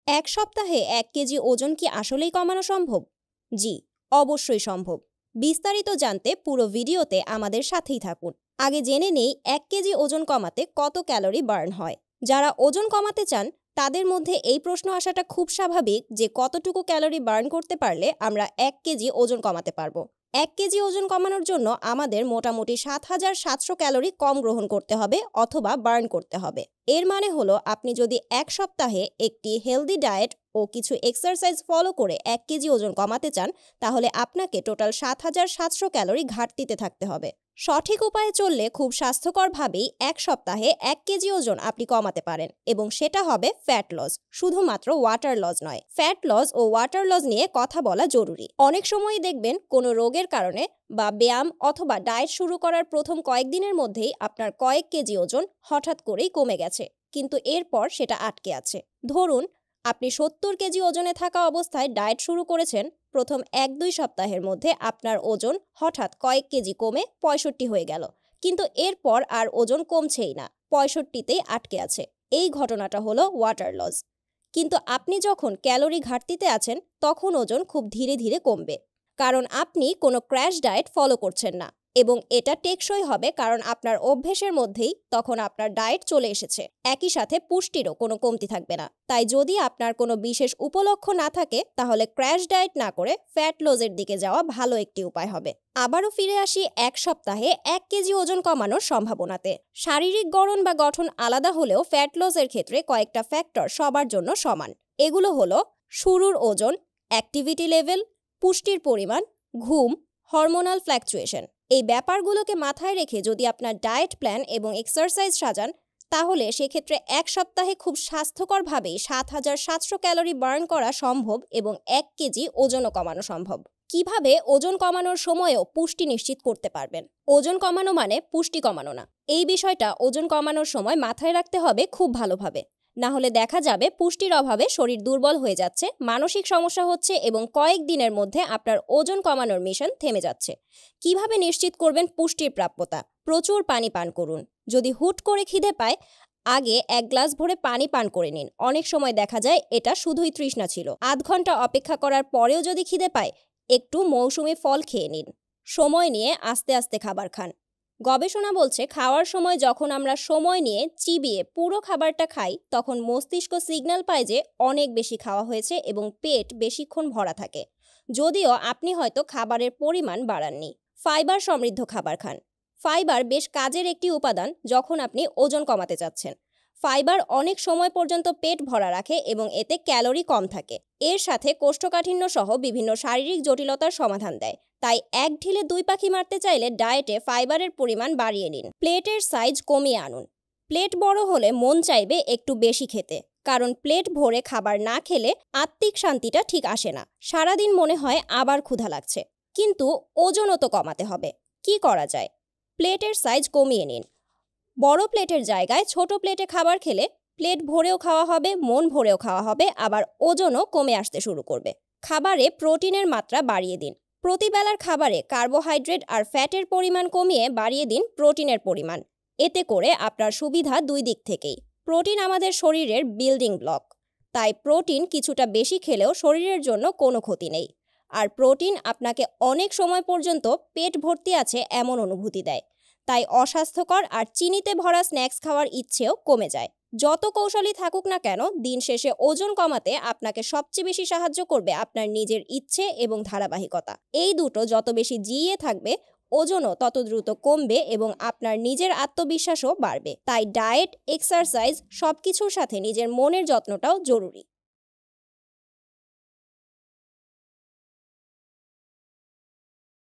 এক সপ্তাহে ১ কেজি ওজন কি আসলেই কমানো সম্ভব? জি, অবশ্যই সম্ভব। বিস্তারিত জানতে পুরো ভিডিওতে আমাদের সাথেই থাকুন। আগে জেনে নেই ১ কেজি ওজন কমাতে কত ক্যালোরি বার্ন হয়। যারা ওজন কমাতে চান তাদের মধ্যে এই প্রশ্ন আসাটা খুব স্বাভাবিক যে কতটুকু ক্যালোরি বার্ন করতে পারলে আমরা ১ কেজি ওজন কমাতে পারবো। ১ কেজি ওজন কমানোর জন্য আমাদের মোটামুটি ৭৭০০ ক্যালোরি কম গ্রহণ করতে হবে অথবা বার্ন করতে হবে। এর মানে হলো আপনি যদি এক সপ্তাহে একটি হেলদি ডায়েট ও কিছু এক্সারসাইজ ফলো করে ১ কেজি ওজন কমাতে চান তাহলে আপনাকে টোটাল ৭৭০০ ক্যালোরি ঘাটতিতে থাকতে হবে। সঠিক উপায়ে চললে খুব স্বাস্থ্যকরভাবেই এক সপ্তাহে ১ কেজি ওজন আপনি কমাতে পারেন এবং সেটা হবে ফ্যাট লস, শুধুমাত্র ওয়াটার লস নয়। ফ্যাট লস ও ওয়াটার লস নিয়ে কথা বলা জরুরি। অনেক সময়ই দেখবেন কোনো রোগের কারণে বা ব্যায়াম অথবা ডায়েট শুরু করার প্রথম কয়েকদিনের মধ্যেই আপনার কয়েক কেজি ওজন হঠাৎ করেই কমে গেছে, কিন্তু এরপর সেটা আটকে আছে। ধরুন আপনি ৭০ কেজি ওজনে থাকা অবস্থায় ডায়েট শুরু করেছেন, প্রথম ১-২ সপ্তাহের মধ্যে আপনার ওজন হঠাৎ কয়েক কেজি কমে ৬৫ হয়ে গেল, কিন্তু এরপর আর ওজন কমছেই না, ৬৫তেই আটকে আছে। এই ঘটনাটা হলো ওয়াটার লস। কিন্তু আপনি যখন ক্যালোরি ঘাটতিতে আছেন তখন ওজন খুব ধীরে ধীরে কমবে, কারণ আপনি কোনো ক্র্যাশ ডায়েট ফলো করছেন না এবং এটা টেকসই হবে কারণ আপনার অভ্যেসের মধ্যেই তখন আপনার ডায়েট চলে এসেছে। একই সাথে পুষ্টিরও কোনো কমতি থাকবে না। তাই যদি আপনার কোনো বিশেষ উপলক্ষ না থাকে তাহলে ক্র্যাশ ডায়েট না করে ফ্যাট লসের দিকে যাওয়া ভালো একটি উপায় হবে। আবারও ফিরে আসি এক সপ্তাহে ১ কেজি ওজন কমানোর সম্ভাবনাতে। শারীরিক গড়ন বা গঠন আলাদা হলেও ফ্যাট লসের ক্ষেত্রে কয়েকটা ফ্যাক্টর সবার জন্য সমান। এগুলো হলো শুরুর ওজন, অ্যাক্টিভিটি লেভেল, পুষ্টির পরিমাণ, ঘুম, হরমোনাল ফ্ল্যাকচুয়েশন। এই ব্যাপারগুলোকে মাথায় রেখে যদি আপনার ডায়েট প্ল্যান এবং এক্সারসাইজ সাজান তাহলে সেক্ষেত্রে এক সপ্তাহে খুব স্বাস্থ্যকরভাবেই ৭৭০০ ক্যালোরি বার্ন করা সম্ভব এবং ১ কেজি ওজনও কমানো সম্ভব। কিভাবে ওজন কমানোর সময়ও পুষ্টি নিশ্চিত করতে পারবেন? ওজন কমানো মানে পুষ্টি কমানো না। এই বিষয়টা ওজন কমানোর সময় মাথায় রাখতে হবে খুব ভালোভাবে। না হলে দেখা যাবে পুষ্টির অভাবে শরীর দুর্বল হয়ে যাচ্ছে, মানসিক সমস্যা হচ্ছে এবং কয়েক দিনের মধ্যে আপনার ওজন কমানোর মিশন থেমে যাচ্ছে। কিভাবে নিশ্চিত করবেন পুষ্টির প্রাপ্যতা? প্রচুর পানি পান করুন। যদি হুট করে খিদে পায় আগে ১ গ্লাস ভরে পানি পান করে নিন। অনেক সময় দেখা যায় এটা শুধুই তৃষ্ণা ছিল। আধ ঘন্টা অপেক্ষা করার পরেও যদি খিদে পায় একটু মৌসুমী ফল খেয়ে নিন। সময় নিয়ে আস্তে আস্তে খাবার খান। গবেষণা বলছে খাওয়ার সময় যখন আমরা সময় নিয়ে চিবিয়ে পুরো খাবারটা খাই তখন মস্তিষ্ক সিগন্যাল পায় যে অনেক বেশি খাওয়া হয়েছে এবং পেট বেশিক্ষণ ভরা থাকে, যদিও আপনি হয়তো খাবারের পরিমাণ বাড়াননি। ফাইবার সমৃদ্ধ খাবার খান। ফাইবার বেশ কাজের একটি উপাদান যখন আপনি ওজন কমাতে চাচ্ছেন। ফাইবার অনেক সময় পর্যন্ত পেট ভরা রাখে এবং এতে ক্যালোরি কম থাকে। এর সাথে কোষ্ঠকাঠিন্য সহ বিভিন্ন শারীরিক জটিলতার সমাধান দেয়। তাই এক ঢিলে ২ পাখি মারতে চাইলে ডায়েটে ফাইবারের পরিমাণ বাড়িয়ে নিন। প্লেটের সাইজ কমিয়ে আনুন। প্লেট বড় হলে মন চাইবে একটু বেশি খেতে, কারণ প্লেট ভরে খাবার না খেলে আত্মিক শান্তিটা ঠিক আসে না। সারাদিন মনে হয় আবার ক্ষুধা লাগছে, কিন্তু ওজনও তো কমাতে হবে। কি করা যায়? প্লেটের সাইজ কমিয়ে নিন। বড় প্লেটের জায়গায় ছোট প্লেটে খাবার খেলে প্লেট ভরেও খাওয়া হবে, মন ভরেও খাওয়া হবে, আবার ওজনও কমে আসতে শুরু করবে। খাবারে প্রোটিনের মাত্রা বাড়িয়ে দিন। প্রতিবেলার খাবারে কার্বোহাইড্রেট আর ফ্যাটের পরিমাণ কমিয়ে বাড়িয়ে দিন প্রোটিনের পরিমাণ। এতে করে আপনার সুবিধা দুই দিক থেকেই। প্রোটিন আমাদের শরীরের বিল্ডিং ব্লক, তাই প্রোটিন কিছুটা বেশি খেলেও শরীরের জন্য কোনো ক্ষতি নেই। আর প্রোটিন আপনাকে অনেক সময় পর্যন্ত পেট ভর্তি আছে এমন অনুভূতি দেয়। তাই অস্বাস্থ্যকর আর চিনিতে ভরা স্ন্যাক্স খাওয়ার ইচ্ছেও কমে যায়। যত কৌশলী থাকুক না কেন, দিন শেষে ওজন কমাতে আপনাকে সবচেয়ে বেশি সাহায্য করবে আপনার নিজের ইচ্ছে এবং ধারাবাহিকতা। এই দুটো যত বেশি জিইয়ে থাকবে ওজনও তত দ্রুত কমবে এবং আপনার নিজের আত্মবিশ্বাসও বাড়বে। তাই ডায়েট, এক্সারসাইজ সবকিছুর সাথে নিজের মনের যত্নটাও জরুরি।